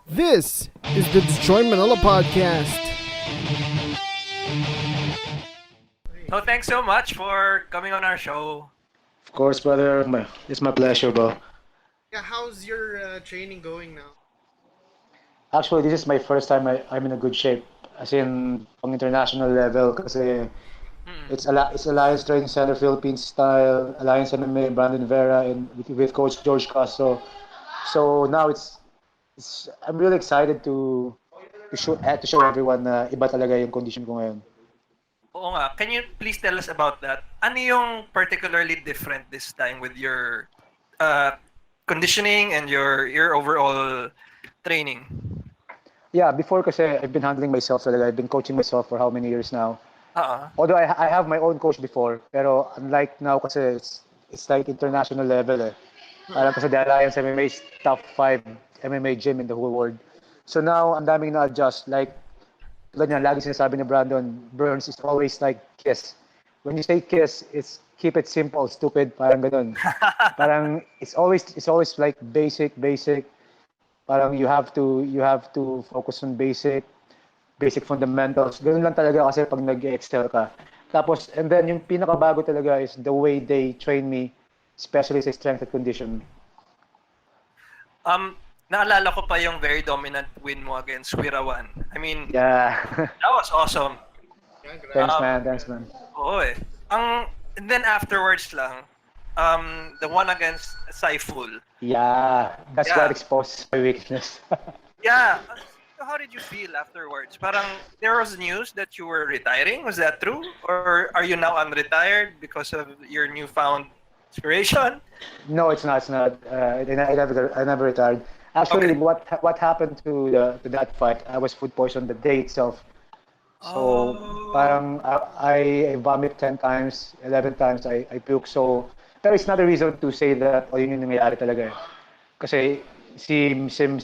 This is the Destroy Manila podcast. So thanks so much for coming on our show. Of course, brother. It's my pleasure, bro. Yeah, how's your training going now? Actually, this is my first time I'm in a good shape. As in, pang international level. Kasi it's Alliance Training Center Philippines style. Alliance MMA, Brandon Vera, and with Coach George Castro. So now I'm really excited to show everyone na iba talaga yung condition ko ngayon. Oo nga, can you please tell us about that? Ano yung particularly different this time with your conditioning and your overall training? Yeah, before kasi I've been handling myself talaga. I've been coaching myself for how many years now? Oo. Although I have my own coach before, pero unlike now kasi it's like international level eh. Parang kasi the Alliance MMA is top 5 MMA gym in the whole world. So now, ang daming na-adjust. Like, tulad niya, lagi sinasabi ni Brandon, Burns is always like kiss. When you say kiss, it's keep it simple, stupid, parang ganun. Parang it's always like basic. Parang you have to focus on basic fundamentals. Ganun lang talaga kasi pag nag-excel ka. Tapos, and then yung pinakabago talaga is the way they train me, especially sa strength and condition. Naalala ko pa yung very dominant win mo against Wirawan. I mean, Yeah. that was awesome. Yeah, Thanks, man. Oo eh. And then afterwards lang, the one against Saiful. Yeah. That's Yeah. what exposes my weakness. Yeah. How did you feel afterwards? Parang there was news that you were retiring. Was that true? Or are you now unretired because of your newfound inspiration? No, it's not. I never retired. Actually, Okay. what happened to that fight? I was food poisoned the day itself. So parang I vomit 10 times, 11 times I puke. So pero it's not a reason to say that yun yung nangyayari talaga eh. Kasi si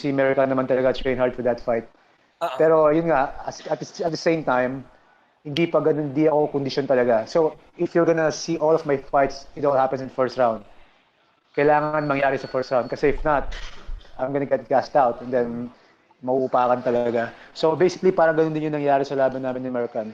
America naman talaga train hard for that fight. Uh-uh. Pero yun nga, at the same time, hindi ako condition talaga. So if you're gonna see all of my fights, it all happens in first round. Kailangan mangyari sa first round. Kasi if not, I'm gonna get gassed out and then mauupakan talaga. So basically, parang ganun din yung nangyari sa laban namin ni American.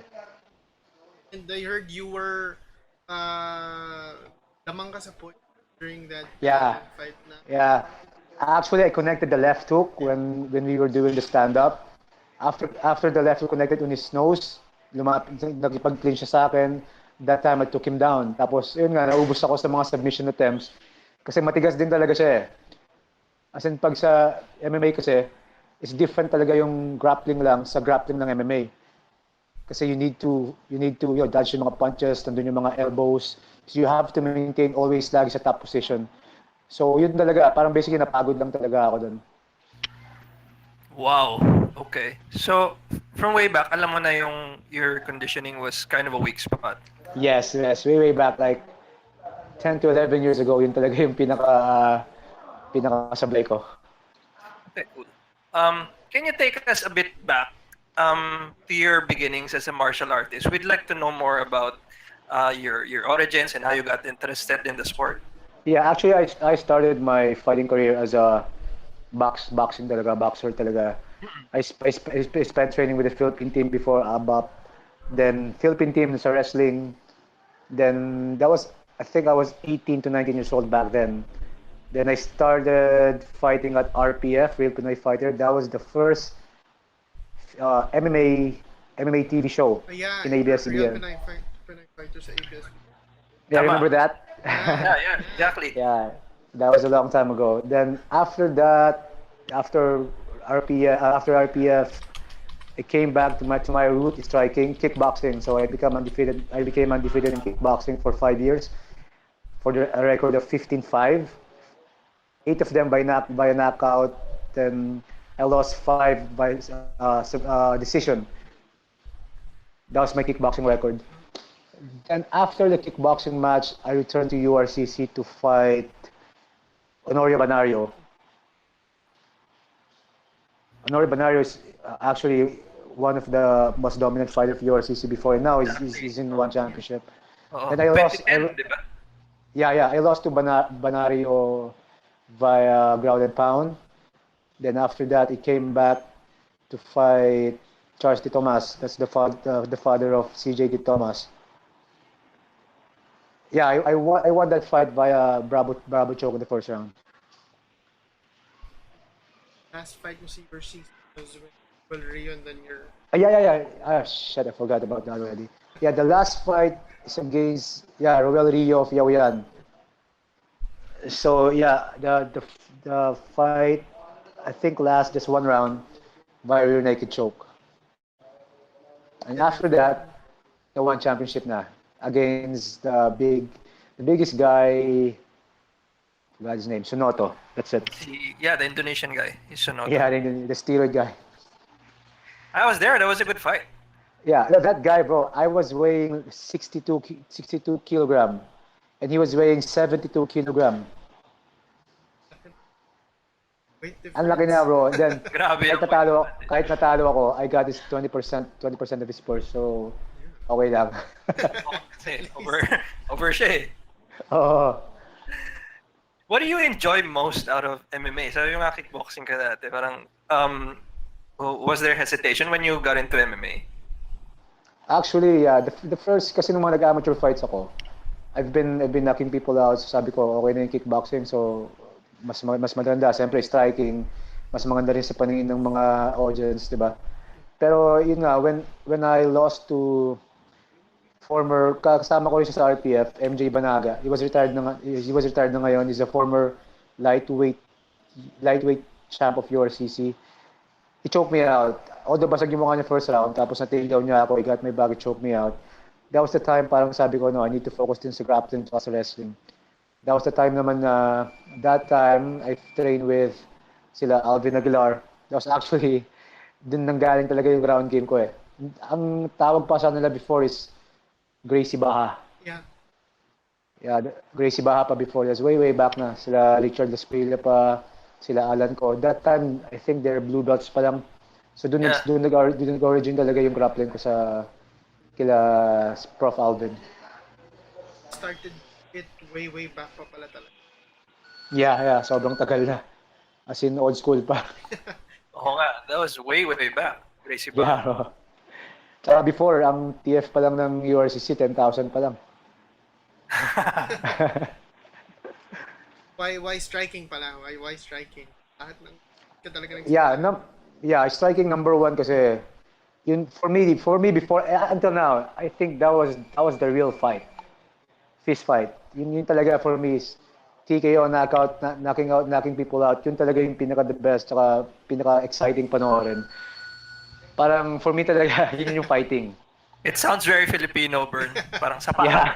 And I heard you were damang ka sa point during that Yeah. fight na. Yeah. Actually, I connected the left hook when we were doing the stand-up. After the left hook connected on his nose, nagipag-clinch siya sa akin. That time, I took him down. Tapos, yun nga, naubos ako sa mga submission attempts. Kasi matigas din talaga siya eh. As in, pag sa MMA kasi, it's different talaga yung grappling lang sa grappling ng MMA. Kasi you need to dodge yung mga punches, nandun yung mga elbows. So you have to maintain always lagi sa top position. So yun talaga, parang basically napagod lang talaga ako dun. Wow. Okay. So, from way back, alam mo na your conditioning was kind of a weak spot. Yes, way back like 10 to 11 years ago, yun talaga yung pinakasablay ko. Okay, cool. Can you take us a bit back to your beginnings as a martial artist? We'd like to know more about your origins and how you got interested in the sport. Yeah, actually I started my fighting career as a boxer talaga. I spent training with the Philippine team before ABAP. Then Philippine team sa wrestling. Then I think I was 18 to 19 years old back then. Then I started fighting at RPF, Real Pinoy Fighter. That was the first MMA TV show Yeah, in Real ABS-CBN. Pinay fighter sa ABS. Yeah, Tama. remember that? Yeah, exactly. Yeah, that was a long time ago. Then after that, after RPF, I came back to my root, striking, kickboxing. So I became undefeated in kickboxing for 5 years, for a record of 15-5. 8 of them by a knockout. Then I lost 5 by decision. That was my kickboxing record. And after the kickboxing match, I returned to URCC to fight Honorio Banario. Honorio Banario is actually one of the most dominant fighters of URCC before, and now he's in one championship. Oo. And I lost. 2010, di ba? Yeah, I lost to Banario via ground and pound. Then after that, he came back to fight Charles D. Thomas. That's the father of CJ D. Thomas. Yeah, I won that fight via Bravo choke in the first round. Last fight mo si versus was with Rio and then you're Yeah. Shit, I forgot about that already. Yeah, the last fight is against Roel Rio of Yaoyan. So yeah, the fight I think last just one round via rear naked choke. And after that, the one championship na against the biggest guy, forgot his name, Sonoto. That's it. The Indonesian guy. He's Sonoto. Yeah, the steroid guy. I was there. That was a good fight. Yeah, that guy, bro. I was weighing 62 kilogram, and he was weighing 72 kilogram. weight difference. Ang laki na, bro. And then, Grabe kahit natalo ako, I got this 20% of his purse. So, okay lang. Kasi over siya eh. Oo. What do you enjoy most out of MMA? Sabi mo nga kickboxing ka dati. Parang, was there hesitation when you got into MMA? Actually, yeah, the first, kasi nung mga nag-amateur fights ako, I've been knocking people out. So sabi ko, okay na yung kickboxing. So, mas maganda. Siyempre, striking. Mas maganda rin sa paningin ng mga audience, di ba? Pero, yun nga, when I lost to kasama ko rin siya sa RPF, MJ Banaga. He was retired na ngayon. He's a former lightweight champ of URCC. He choked me out. Although basag yung mukha niya first round, tapos na-takedown niya ako, he got my back, he choked me out. That was the time parang sabi ko, no, I need to focus din sa grappling at sa wrestling. That was the time naman na, that time, I trained with sila Alvin Aguilar. That was actually, din nanggaling talaga yung ground game ko eh. Ang tawag pa sa nila before is Gracie Baha. Yeah. Yeah, Gracie Baha pa before. That's way back na. Sila Richard Esprilla pa, sila Alan ko. That time, I think they're blue belts pa lang. So doon nag-origin talaga yung grappling ko sa kila Prof. Alvin. Started it way back pa pala talaga. Yeah, sobrang tagal na. As in old school pa. Oo nga, that was way back. Gracie ba? Yeah, bro. Tsaka before, ang TF pa lang ng URCC, 10,000 pa lang. Why striking pala? Why striking? Lahat ng ka talaga ng Striking number one kasi yun for me before until now, I think that was the real fight. Fist fight. Yun talaga for me is TKO, knockout, knocking people out. Yun talaga yung pinaka the best tsaka pinaka exciting panoorin. Parang for me talaga yun yung fighting. It sounds very Filipino, Bern. Parang sapakan. Yeah.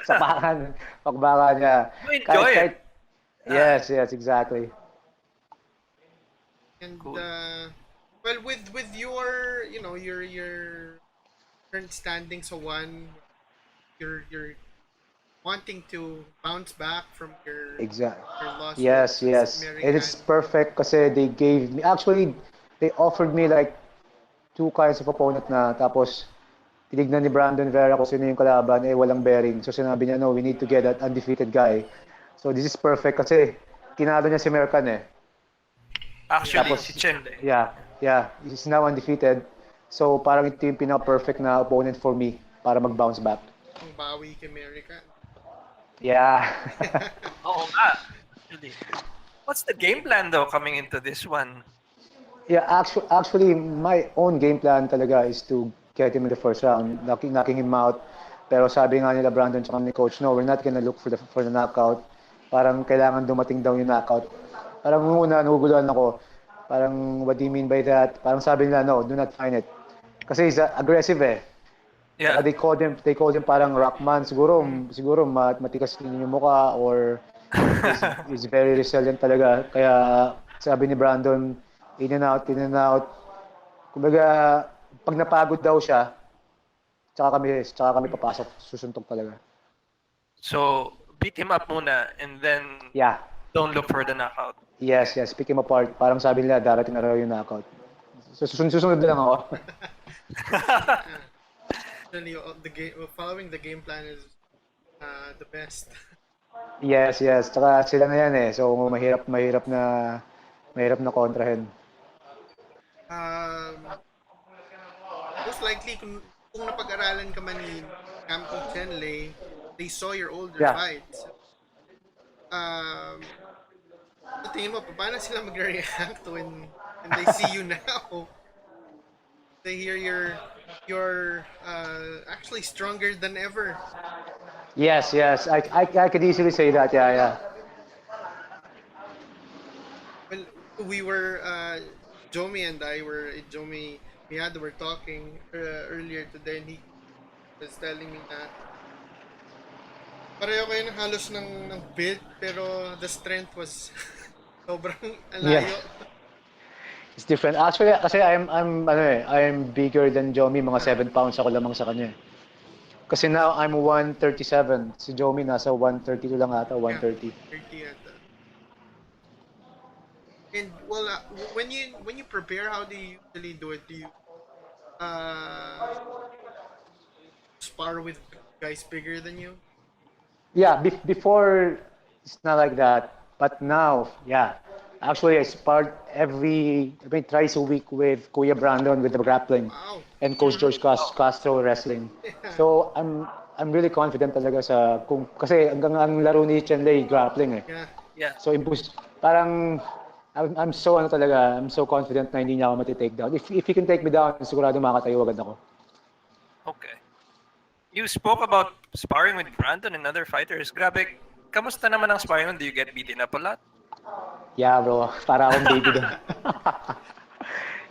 Sapakan, pakbaka niya. You enjoy it. Yes, exactly. And Cool. well, with your your current standing, so you're wanting to bounce back from your Exactly. loss. Yes. It is perfect kasi they offered me like two kinds of opponent na tapos tinignan ni Brandon Vera kung sino yung kalaban, walang bearing. So sinabi niya, no, we need to get that undefeated guy. So this is perfect kasi kinalo niya si Mercan eh. Actually, Tapos, si Chen. Yeah. He's now undefeated. So parang ito yung pinaka-perfect na opponent for me para mag-bounce back. Ang bawi kay America. Yeah. Oo nga. Actually. What's the game plan though coming into this one? Yeah, actually, my own game plan talaga is to get him in the first round, knocking him out. Pero sabi nga nila Brandon tsaka ni coach, no, we're not gonna look for the knockout. Parang kailangan dumating daw yung knockout. Parang una, naguguluhan ako. Parang, what do you mean by that? Parang sabi nila, no, do not find it. Kasi he's aggressive eh. Yeah. They called him parang Rockman. Siguro matikas din yung mukha or he's very resilient talaga. Kaya sabi ni Brandon, in and out. Kumbaga, pag napagod daw siya, tsaka kami papasok, susuntok talaga. So, beat him up muna and then Yeah. don't look for the knockout. Yes, pick him apart. Parang sabi nila, darating na raw yung knockout. So, susunod na lang ako. Actually, following the game plan is the best. Yes. Tsaka sila na yan eh. So, mahirap na Mahirap na kontrahin. Um, most likely, kung napag-aralan ka man ni Campo Chenley, they saw your older Yeah. fights. Sa tingin mo, paano sila mag-react when they see you now? They hear you're actually stronger than ever. Yes. I could easily say that. Yeah. Well, we were Jomi and I were Jomi Miyado were talking earlier today, and he was telling me na pareho kayo ng halos ng build, pero the strength was sobrang Yeah. layo. It's different. Actually, kasi I'm bigger than Jomi, mga 7 pounds ako lamang sa kanya. Kasi now I'm 137. Si Jomi nasa 132 lang ata, 130. 30 ata. And well, when you prepare, how do you usually do it? Do you spar with guys bigger than you? Yeah, before it's not like that, but now, yeah. Actually, I sparred thrice a week with Kuya Brandon with the grappling Wow. and Coach George Castro wrestling. So I'm really confident talaga kasi ang laro ni Chenley grappling eh. Yeah. Yeah. So parang I'm so confident na hindi niya ako mati-take down. If he can take me down, sigurado makakatayo agad ako. Okay. You spoke about sparring with Brandon and other fighters. Grabe, kamusta naman ang sparring? Do you get beaten up a lot? Yeah, bro. Para akong baby doon.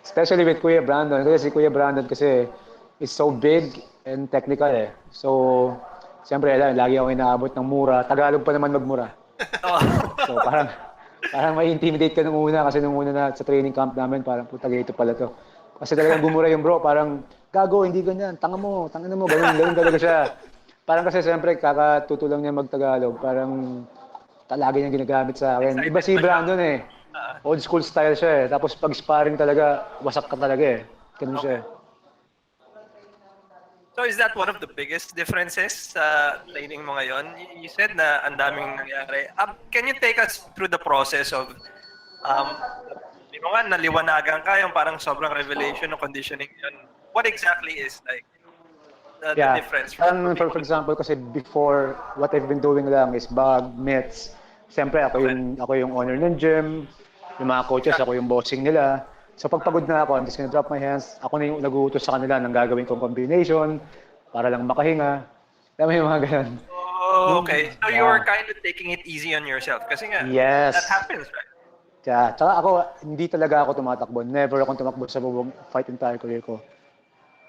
Especially with Kuya Brandon. Kasi si Kuya Brandon is so big and technical eh. So, siyempre, lagi ako inaabot ng mura. Tagalog pa naman magmura. Oh. So, parang may intimidate ka nung una kasi nung una na sa training camp namin, parang puta ito pala to. Kasi talagang bumura yung bro, parang gago, hindi ganyan, tanga mo, ganun talaga siya. Parang kasi siyempre kakatuto lang niya magtagalog, parang lagi niyang ginagamit sa akin. Iba si Brandon eh. Old school style siya eh. Tapos pag sparring talaga, wasak ka talaga eh. Ganun siya eh. So is that one of the biggest differences sa training mo ngayon? You said na ang daming nangyari. Can you take us through the process of di mo nga naliwanagan ka yung parang sobrang revelation ng conditioning yun. What exactly is like the difference? For example, kasi before, what I've been doing lang is bag, mitts. Siyempre, ako yung owner ng gym, yung mga coaches, ako yung bossing nila. So pag pagod na ako, I'm just gonna drop my hands. Ako na yung nag-uutos sa kanila ng gagawin kong combination para lang makahinga. Alam mo yung mga ganun. Oh, okay. So you were kind of taking it easy on yourself. Kasi nga, Yes. that happens, right? Tsaka ako, hindi talaga ako tumatakbo. Never akong tumakbo sa buong fight entire career ko.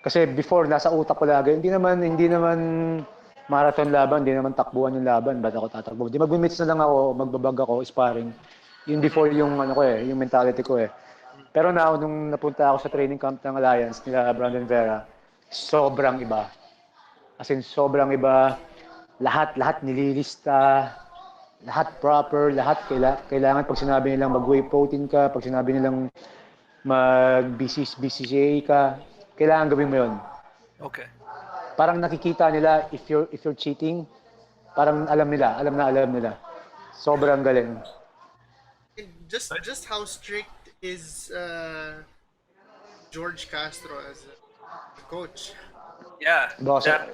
Kasi before, nasa utak ko lagi, hindi naman marathon laban, hindi naman takbuhan yung laban, ba't ako tatakbo? Di mag-mix na lang ako, magbabag ako, sparring. Yun before yung yung mentality ko eh. Pero now, nung napunta ako sa training camp ng Alliance nila Brandon Vera, sobrang iba. As in, sobrang iba. Lahat nililista, lahat proper, lahat kailangan pag sinabi nilang mag-whey protein ka, pag sinabi nilang mag-BCCA ka, kailangan gawin mo yun. Okay. Parang nakikita nila if you're cheating, parang alam nila. Sobrang galing. And just how strict is George Castro as a coach? Yeah.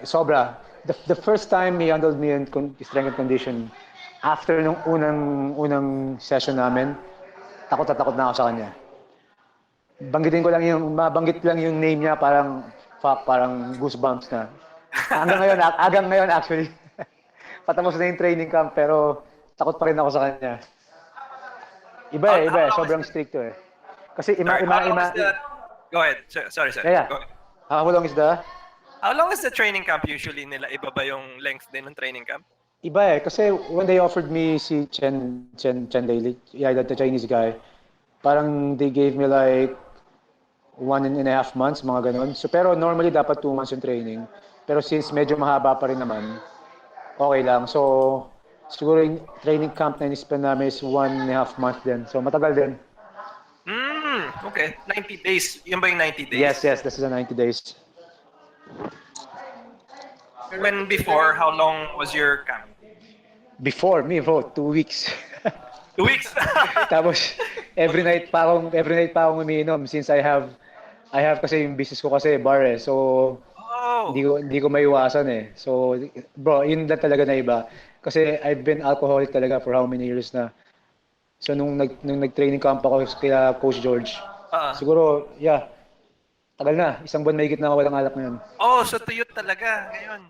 Sobra. The first time he handled me in strength and condition, after nung unang session namin, takot na ako sa kanya. Mabanggit lang yung name niya, parang goosebumps na. Hanggang ngayon actually. Patapos na yung training camp, pero takot pa rin ako sa kanya. Iba eh. Sobrang stricto eh. Kasi Go ahead. Sorry, sir. Yeah. Go ahead. How long is the? How long is the training camp usually nila? Iba ba yung length din ng training camp? Iba eh. Kasi when they offered me si Chen Daily, the Chinese guy, parang they gave me like 1.5 months, mga ganon. So, pero normally dapat 2 months yung training. Pero since medyo mahaba pa rin naman, okay lang. So, siguro yung training camp na in-spend namin is 1.5 months din. So, matagal din. Okay. 90 days. Yun ba yung 90 days? Yes. This is the 90 days. When before, how long was your camp? Before, me, bro, 2 weeks. 2 weeks. Tapos every night pa akong umiinom since I have kasi yung business ko kasi bar eh. So Oh. hindi ko maiwasan eh. So bro, yun lang talaga na iba. Kasi I've been alcoholic talaga for how many years na. So nung nag-training camp ako kaya Coach George, Ah. siguro tagal na, isang buwan mahigit na ako walang alak ngayon. Oh, so tuyot talaga ngayon.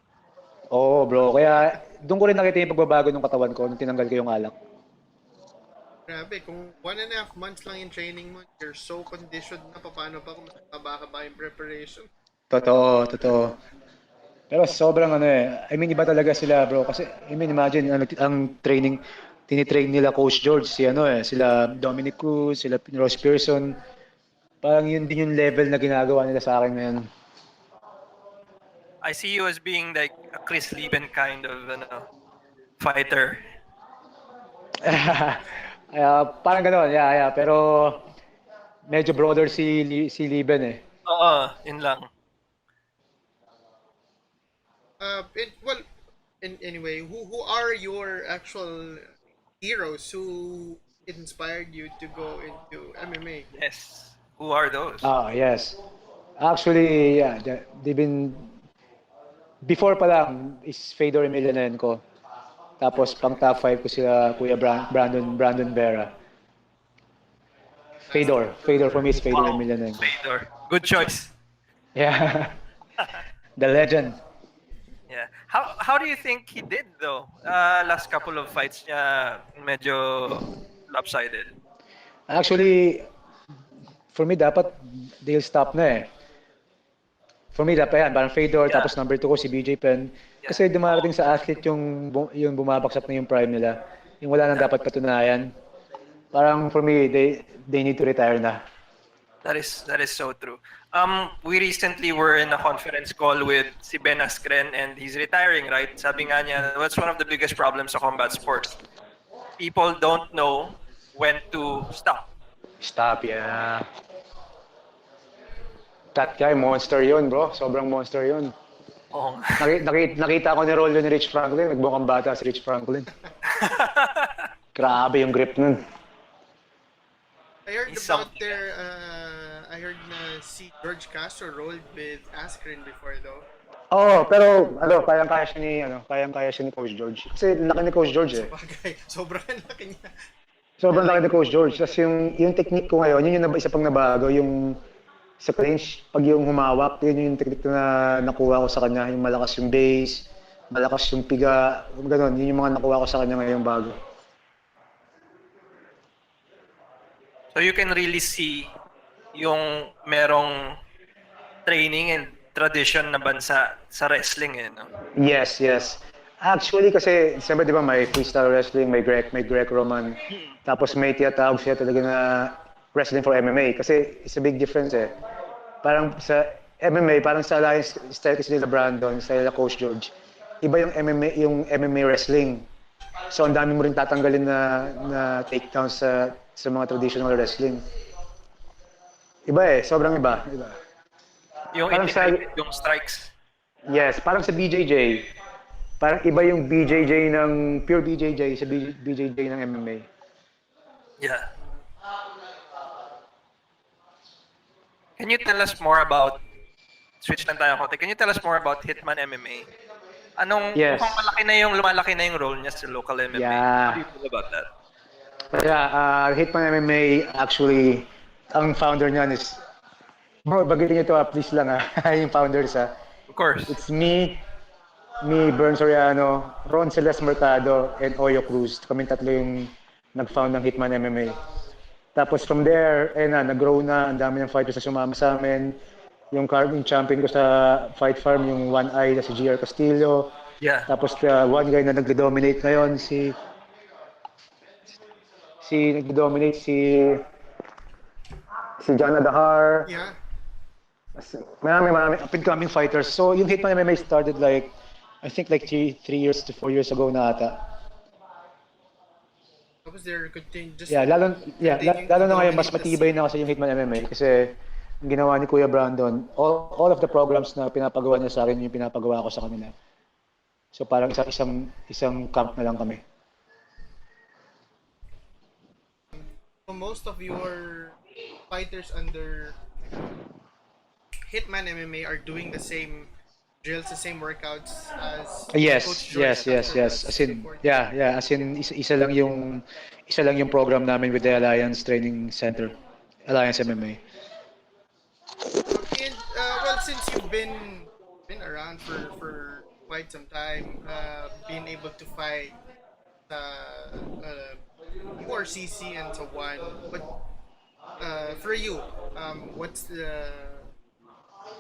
Oo bro, kaya doon ko rin nakita yung pagbabago ng katawan ko nung tinanggal ko yung alak. Grabe, kung 1.5 months lang yung training mo, you're so conditioned na, paano pa kung mataba ka ba yung preparation? Totoo. Pero sobrang I mean iba talaga sila bro kasi I mean imagine ang training tinitrain nila Coach George sila Dominic Cruz, sila Ross Pearson. Parang yun din yung level na ginagawa nila sa akin ngayon. I see you as being like a Chris Lieben kind of fighter. Parang gano'n, pero medyo broader si Liben eh. Oo, yun lang. Well, anyway, who are your actual heroes who inspired you to go into MMA? Yes. Who are those? Yes. Actually, they've been before pa lang is Fedor Emelianenko. Tapos pang top 5 ko sila Kuya Brandon Vera. Fedor for me is Fedor Emelianenko. Fedor. Good choice. Yeah. The legend. Yeah. How do you think he did though? Last couple of fights niya medyo lopsided. Actually, for me dapat they'll stop na eh. For me dapat yan, parang Fedor, tapos number 2 ko si BJ Penn. Kasi dumarating sa athlete yung bumabagsak na yung prime nila. Yung wala nang dapat patunayan. Parang for me, they need to retire na. That is so true. We recently were in a conference call with si Ben Askren and he's retiring, right? Sabi nga niya, what's one of the biggest problems sa combat sports? People don't know when to stop. Stop, yeah. That guy, monster yun, bro. Sobrang monster yun. Oo. Nakita ko ni Rollo ni Rich Franklin. Nagbukang bata si Rich Franklin. Grabe yung grip nun. I heard He's about something. I heard na si George Castro rolled with Askren before though. Pero kayang-kaya siya ni Coach George. Kasi laki ni Coach George eh. Bagay, sobrang laki niya. Sobrang laki ni Coach George. Tapos yung technique ko ngayon, yun yung isa pang nabago, yung sa clinch, pag yung humawak, yun yung technique na nakuha ko sa kanya, yung malakas yung base, malakas yung piga, gano'n, yun yung mga nakuha ko sa kanya ngayong bago. So you can really see yung merong training and tradition na bansa sa wrestling eh, no? Yes. Actually kasi, siyempre di ba may freestyle wrestling, may Greco-Roman, tapos may tinatawag siya talaga na wrestling for MMA kasi it's a big difference eh. Parang sa MMA, parang sa alliance style kasi nila Brandon, style nila Coach George. Iba yung MMA wrestling. So ang dami mo rin tatanggalin na takedowns sa mga traditional wrestling. Iba eh, sobrang iba. Yung Parang yung strikes. Yes, parang sa BJJ. Parang iba yung BJJ ng pure BJJ sa BJJ ng MMA. Yeah. Can you tell us more about, switch lang tayo konti, can you tell us more about Hitman MMA? Yes. Mukhang lumalaki na yung role niya sa local MMA. Yeah. How do you feel about that? Hitman MMA, actually, ang founder niyan is, bro, bagitin niyo to please lang yung founders Of course. It's me, Bern Soriano, Ron Celeste Mercado, and Oyo Cruz. Kami tatlo yung nag-found ng Hitman MMA. Tapos from there, nag-grow na, ang dami ng fighters na sumama sa amin. Yung champion ko sa Fight Farm, yung One Eye na si GR Castillo. Yeah. Tapos one guy na nagdo-dominate ngayon, si John Adahar. Yeah. Marami up and coming fighters. So yung Hitman MMA started I think 3 years to 4 years ago na ata. Tapos they're continuing just Lalo na ngayon mas dominating matibay na kasi yung Hitman MMA kasi ang ginawa ni Kuya Brandon, all of the programs na pinapagawa niya sa akin yung pinapagawa ko sa kanila. So parang isang camp na lang kami. So most of your fighters under Hitman MMA are doing the same drills, the same workouts as Coach George Yes. As in, reported. yeah. As in, isa lang yung program namin with the Alliance Training Center, Alliance MMA. And well, since you've been around for quite some time, being able to fight URCC and so on, but for you, what's the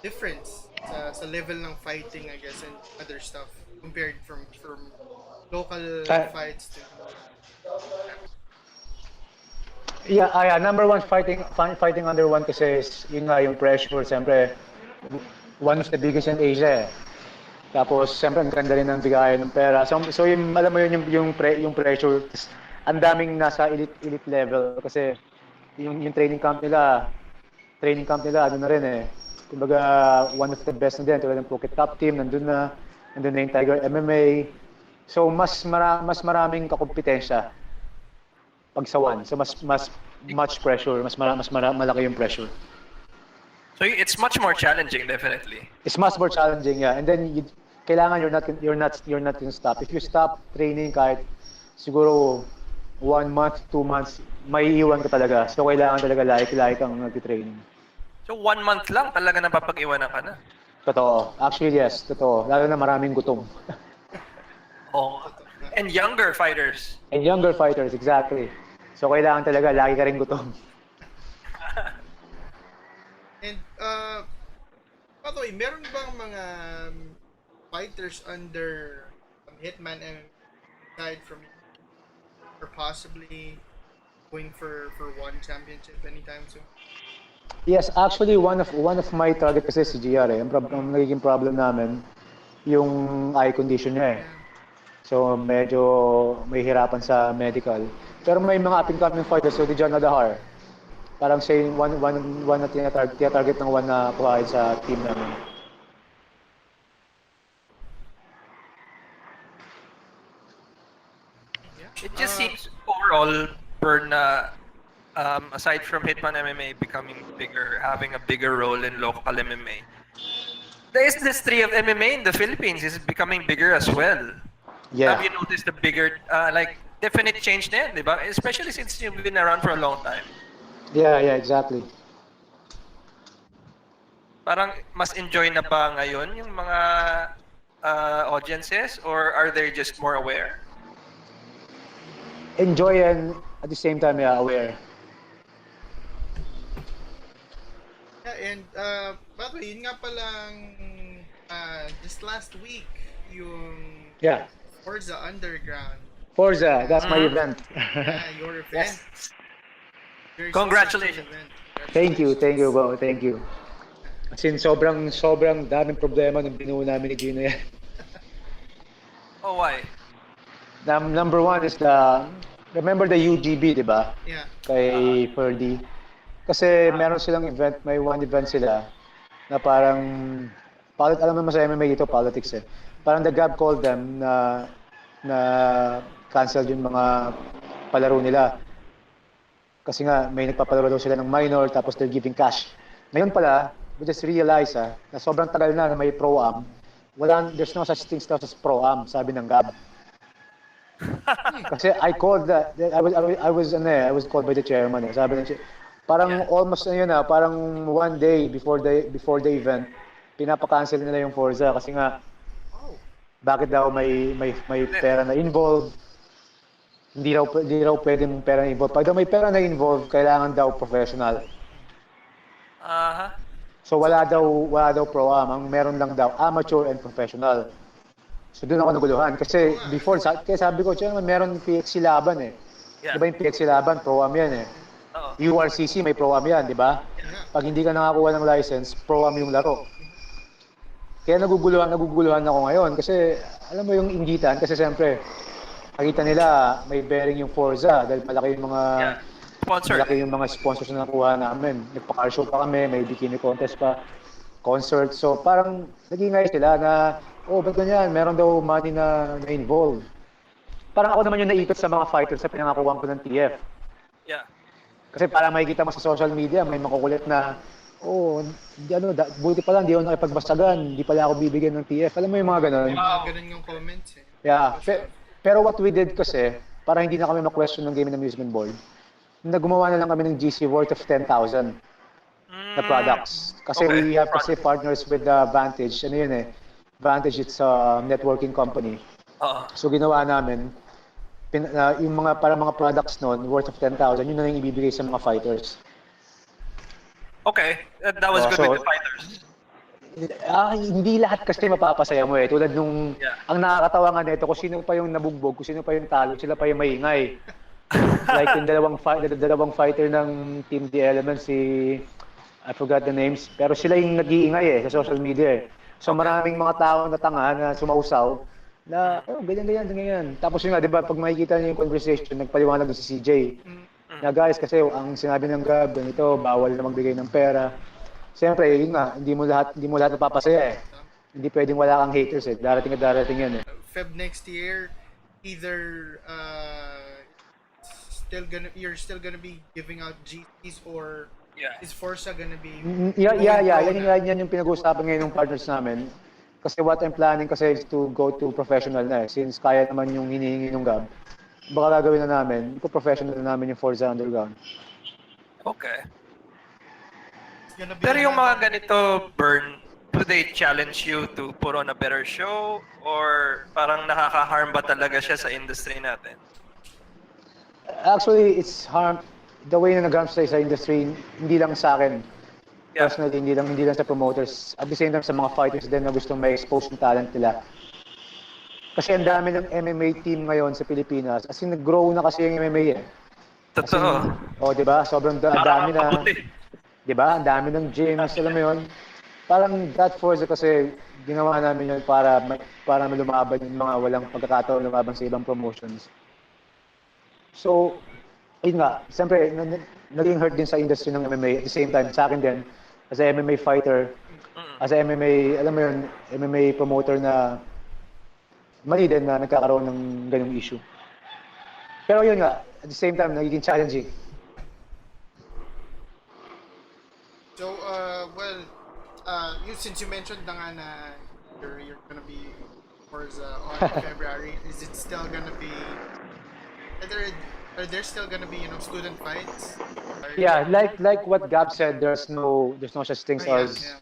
difference sa level ng fighting, I guess, and other stuff compared from local Ah. fights to Yeah, number one fighting under one kasi is yun nga yung pressure, siyempre one of the biggest in Asia eh. Tapos siyempre ang ganda rin ng bigayan ng pera. So yung alam mo yun yung pressure, ang daming nasa elite level kasi yung training camp nila ano na rin eh. Kumbaga one of the best na din tulad ng Phuket Top Team nandun na yung Tiger MMA. So mas maraming kakompetensya pag sa one. So much pressure, malaki yung pressure. So it's much more challenging, definitely. It's much more challenging, yeah. And then kailangan you're not gonna stop. If you stop training kahit siguro 1 month, 2 months, may iwan ka talaga. So kailangan talaga like kang nag-training. So 1 month lang talaga napapag-iwanan ka na. Totoo. Actually, yes, totoo. Lalo na maraming gutom. Oh. And younger fighters. And younger fighters, exactly. So kailangan talaga lagi ka rin gutom. And by the way, meron bang mga fighters under Hitman and aside from or possibly going for one championship anytime soon? Yes, actually one of my target kasi si GR eh. Ang nagiging problem namin yung eye condition niya eh. So medyo may hirapan sa medical. Pero may mga up and coming fighters, so di John Adahar. Parang siya yung one na tinatarget ng one na kuhain sa team namin. It just seems overall, Berna, aside from Hitman MMA becoming bigger, having a bigger role in local MMA, the industry of MMA in the Philippines is becoming bigger as well. Yeah. Have you noticed a bigger, definite change na yan, di ba? Especially since you've been around for a long time. Yeah, exactly. Parang mas enjoy na ba ngayon yung mga audiences, or are they just more aware? Enjoy and at the same time, yeah, aware. Yeah, and by the way, yun nga palang just last week yung Yeah. Forza Underground. Forza, that's my event. Yeah, your event. Very Congratulations. successful event. Thank you, bro. Thank you. As in, sobrang daming problema nung binuo namin ni Gino yan. Oh, why? Number one is remember the UGB, di ba? Yeah. Kay Ferdy. Kasi meron silang event, may one event sila na parang, alam mo sa MMA dito, politics eh. Parang the GAB called them na cancel yung mga palaro nila. Kasi nga, may nagpapalaro daw sila ng minor, tapos they're giving cash. Ngayon pala, we just realize na sobrang tagal na may pro-am. There's no such thing as pro-am, sabi ng GAB. Kasi I called I was called by the chairman. Sabi ng parang almost parang 1 day before the event, pinapa-cancel nila yung Forza kasi nga bakit daw may pera na involved. Hindi raw pwedeng pera na involved. Pag daw may pera na involved, kailangan daw professional. So wala daw pro-am. Ang meron lang daw amateur and professional. So doon ako naguluhan. Kasi before, kaya sabi ko, meron PXC Laban eh. Yeah. Diba yung PXC Laban, pro-am yan eh. URCC, may pro-am yan, di ba? Pag hindi ka nakakuha ng license, pro-am yung laro. Kaya naguguluhan ako ngayon. Kasi alam mo yung inggitan, kasi siyempre, nakita nila may bearing yung Forza dahil malaki yung mga Sponsor. malaki yung mga sponsors na nakuha namin. Nagpa-car show pa kami, may bikini contest pa, concert. So parang nagingay sila na ba't ganyan? Meron daw money na involved. Parang ako naman yung naikot sa mga fighters sa pinangakuhan ko ng TF. Yeah. Kasi parang makikita mo sa social media, may makukulit na, buti pa lang, di ako nakipagbasagan, di pala ako bibigyan ng TF. Alam mo yung mga ganun? Yung mga ganun yung comments eh. Yeah. Pero what we did kasi, para hindi na kami ma-question ng Game and Amusement Board, gumawa na lang kami ng GC worth of 10,000 na products. Kasi Okay. we have kasi partners with Vantage. Ano yun eh? Vantage, it's a networking company. Oo. So ginawa namin, yung mga products noon worth of 10,000, yun na yung ibibigay sa mga fighters. Okay. That was good So- with the fighters. Hindi lahat kasi mapapasaya mo eh. Tulad nung, Yeah. ang nakakatawa nga nito, kung sino pa yung nabugbog, kung sino pa yung talo, sila pa yung maingay. Like yung dalawang fighter ng Team The Element, I forgot the names, pero sila yung nag-iingay sa social media eh. So maraming mga tao na tanga na sumausaw na, ganyan. Tapos yun nga, di ba, pag makikita niyo yung conversation, nagpaliwanag si CJ. Na guys, kasi ang sinabi ng Gab, ganito, bawal na magbigay ng pera. Siyempre, yun nga, hindi mo lahat napapasaya eh. Hindi pwedeng wala kang haters eh. Darating yan eh. Feb next year, either you're still gonna be giving out GCs or Yeah. is Forza gonna be Yeah. going pro na? Yan yung pinag-uusapan ngayon ng partners namin. Kasi what I'm planning kasi is to go to professional na eh. Since kaya naman yung hinihingi ng Gab, baka gagawin na namin, professional na namin yung Forza Underground. Okay. It's gonna be Pero yung mga another- ganito, Burn, do they challenge you to put on a better show? Or parang nakaka-harm ba talaga siya sa industry natin? Actually, it's the way na nag-harm sa industry, hindi lang sa akin. Yeah. Personally, hindi lang sa promoters. At the same time, sa mga fighters din na gustong may expose yung talent nila. Kasi ang dami ng MMA team ngayon sa Pilipinas. As in, nag-grow na kasi yung MMA eh. Totoo. Di ba? Sobrang dami na. Mabuti. Di ba? Ang dami ng gyms, alam mo yun. Parang that Forza kasi ginawa namin yun para lumaban yung mga walang pagkakataon lumaban sa ibang promotions. So, yun nga, siyempre, naging hurt din sa industry ng MMA. At the same time, sa akin din, as a MMA fighter, as a MMA, alam mo yun, MMA promoter na mali din na nagkakaroon ng ganyung issue. Pero yun nga, at the same time, nagiging challenging. So, since you mentioned na nga na you're gonna be Forza on February, is it still gonna be are there still gonna be student fights? Yeah, like what Gab said, there's no such things as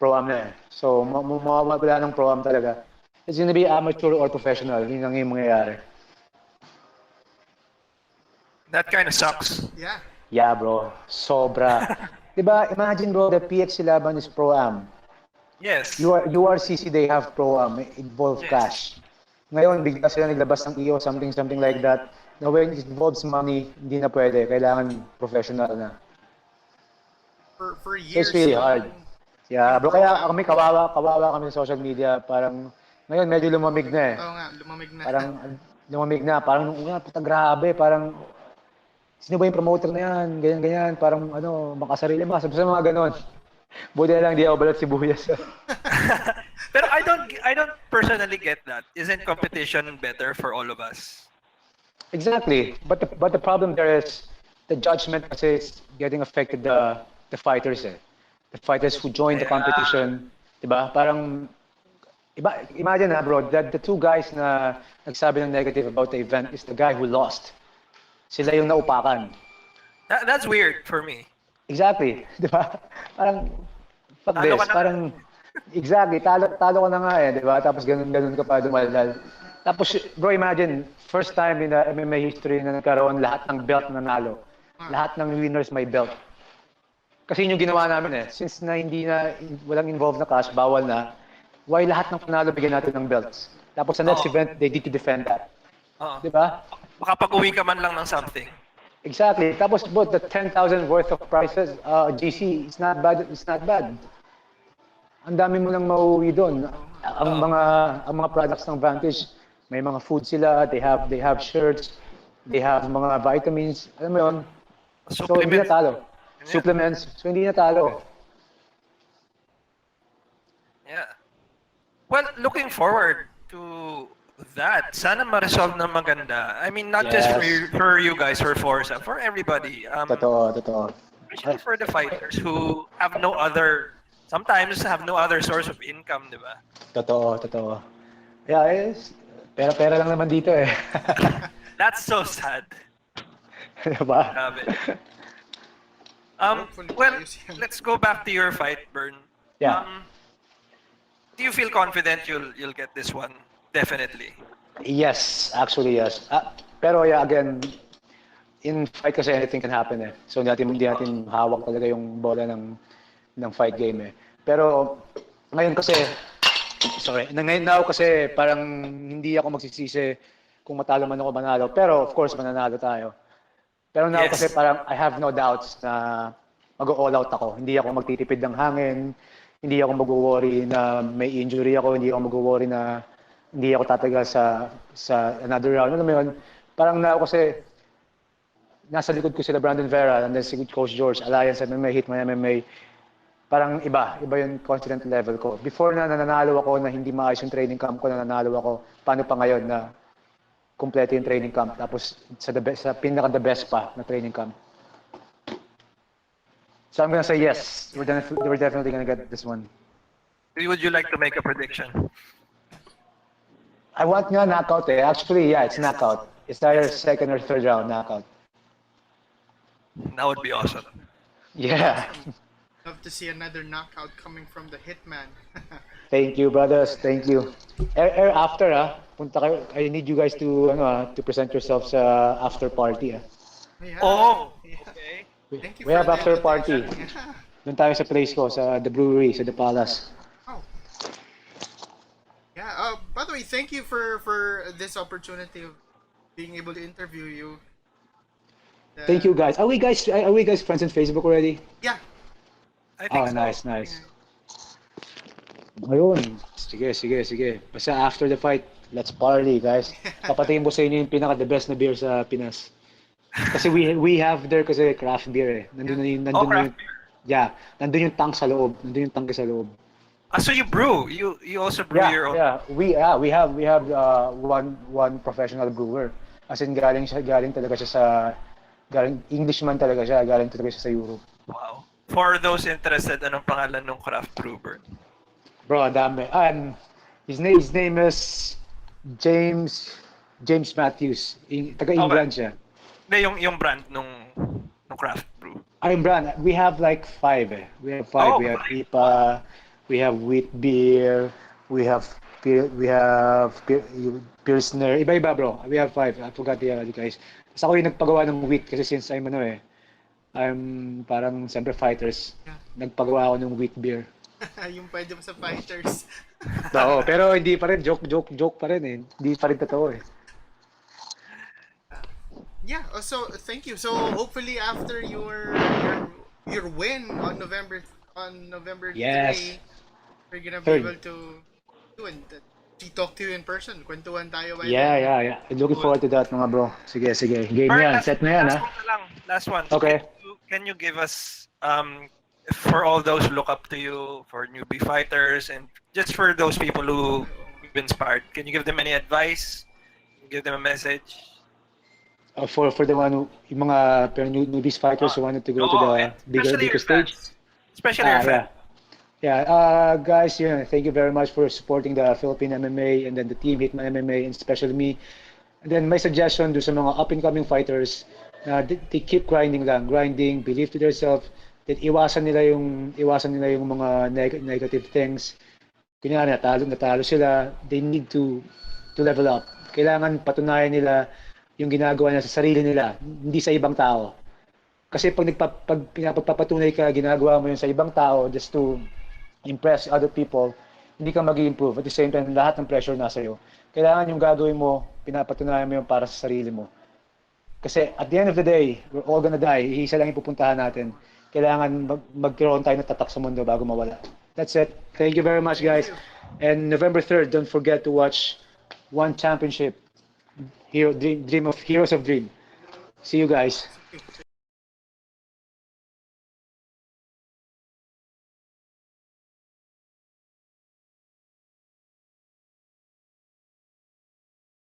pro-am na eh. So, wala ng pro-am talaga. It's gonna be amateur or professional. Yun ang yung mangyayari. That kind of sucks. Yeah. Yeah, bro. Sobra. Diba, imagine bro, the PX Laban is pro-am. Yes. URCC, they have pro-am. Involve Yes. cash. Ngayon, bigla sila naglabas ng EO, something like that. Now, when it involves money, hindi na pwede. Kailangan professional na. For years. It's really hard. Yeah, bro, kaya kami kawawa kami sa social media. Parang, ngayon medyo lumamig na eh. Oo nga, lumamig na. Parang lumamig na. Parang, puta grabe. Parang, sino ba yung promoter na yan? Ganyan. Parang, makasarili mo. Sabi sa mga ganon. Buti na lang, di ako balat sibuyas. Pero I don't personally get that. Isn't competition better for all of us? Exactly. But the problem there is the judgment kasi is getting affected the fighters eh. The fighters who join the competition, 'di ba? Parang imagine bro, that the two guys na nagsabi ng negative about the event is the guy who lost. Sila yung naupakan. That's weird for me. Exactly, 'di ba? Parang fuck Talo this, ka na. parang exactly, talo ka na nga eh, 'di ba? Tapos ganun ka pa dumalal. Tapos bro, imagine first time in the MMA history na nagkaroon lahat ng belt na nalo. Lahat ng winners may belt. Kasi yun yung ginawa namin eh. Since na walang involved na cash, bawal na, why lahat ng panalo bigyan natin ng belts? Tapos sa next event, they need to defend that. Oo. Di ba? Makapag-uwi ka man lang ng something. Exactly. Tapos but the 10,000 worth of prizes, GC, it's not bad. Ang dami mo lang mauuwi doon. Ang mga products ng Vantage, may mga food sila, they have shirts, they have mga vitamins, alam mo yun? So hindi na talo. Supplements, so hindi na talo. Yeah. Well, looking forward to that. Sana ma-resolve ng maganda. I mean, not just Yes. for you guys, for Forza, for everybody. Totoo. Especially for the fighters who have no other, sometimes have no other source of income, di ba? Totoo. Yeah, pera lang naman dito eh. That's so sad. Diba? Grabe. Hopefully, Well, ayos yan. let's go back to your fight, Bern. Yeah. Do you feel confident you'll get this one? Definitely. Yes, actually yes. Pero yeah, again, in fight kasi anything can happen eh. So hindi natin hawak talaga yung bola ng fight game eh. Pero ngayon kasi, ngayon now kasi parang hindi ako magsisisi kung matalo man ako manalo. Pero of course mananalo tayo. Pero now Yes. kasi parang I have no doubts na mag-all out ako. Hindi ako magtitipid ng hangin. Hindi ako mag-worry na may injury ako. Hindi ako mag-worry na hindi ako tatagal sa another round. Ano mo yun? Parang now kasi nasa likod ko sila Brandon Vera and then si Coach George, Alliance MMA, Hitman MMA. Parang iba yung confident level ko. Before na nananalo ako na hindi maayos yung training camp ko, nananalo ako. Paano pa ngayon na kompleto yung training camp tapos sa pinaka the best pa na training camp. So I'm gonna say yes. We're definitely gonna get this one. Would you like to make a prediction? I want nga knockout eh. Actually, yeah, it's knockout. It's either second or third round knockout. That would be awesome. Yeah. Love to see another knockout coming from the Hitman. Thank you, brothers. Thank you. After punta kayo. I need you guys to to present yourselves sa after party Yeah. Oh, Yeah. okay. Thank you We for have the after party. invitation. Doon tayo sa place ko, sa The Brewery, sa The Palace. Oh. Yeah. By the way, thank you for this opportunity of being able to interview you. Thank you, guys. Are we guys friends on Facebook already? Yeah. I think Oh, so. nice. Ayun. Sige. Basta after the fight, let's party, guys. Papatingin ko sa inyo yung the best na beer sa Pinas. Kasi we have there kasi craft beer eh. Nandun Oh, na craft yung, yeah, nandun yung tank sa loob. Nandun yung tank sa loob. So you brew. You also brew your own. Yeah. We have one professional brewer. As in galing talaga siya sa Englishman talaga siya, galing talaga siya sa Europe. Wow. For those interested, anong pangalan ng craft brewer? Bro, ang dami. His name is James Matthews. Taga-England siya. Hindi, yung brand nung craft brew. Yung brand, we have like 5 eh. We have 5. Oh, We have five. IPA, we have wheat beer, we have Pilsner. Iba-iba bro. We have 5. I forgot the other guys. Tapos ako yung nagpagawa ng wheat kasi since I'm I'm parang siyempre fighters. Yeah. Nagpagawa ako ng wheat beer. Yung pwede mo sa fighters. Oo, pero hindi pa rin joke pa rin eh. Hindi pa rin totoo eh. Yeah. So thank you. So hopefully after your win on November 3, Yes. we're gonna be Third. able to do and talk to you in person. Kwentuhan tayo by Yeah. Looking forward to that mga bro. Sige. Game yan. Set na yan ha. Last one. Okay. Can you give us for all those who look up to you, for newbie fighters, and just for those people who you've inspired, can you give them any advice? Give them a message? For the one who, yung mga newbies fighters who wanted to go to the bigger stage. Especially your fans. Yeah. Guys, thank you very much for supporting the Philippine MMA and then the team Hitman MMA and especially me. And then my suggestion do sa mga up-and-coming fighters na they keep grinding, believe to themselves, that iwasan nila yung mga negative things. Kunyari natalo sila, they need to level up. Kailangan patunayan nila yung ginagawa nila sa sarili nila, hindi sa ibang tao. Kasi pag pinapagpapatunay ka, ginagawa mo yun sa ibang tao just to impress other people, hindi ka mag-i-improve. At the same time, lahat ng pressure nasa iyo. Kailangan yung gagawin mo, pinapatunayan mo yun para sa sarili mo. Kasi at the end of the day, we're all gonna die. Isa lang ipupuntahan natin. Kailangan magkaroon tayo ng tatak sa mundo bago mawala. That's it. Thank you very much, guys. And November 3rd, don't forget to watch One Championship. Heroes of Dream. See you guys.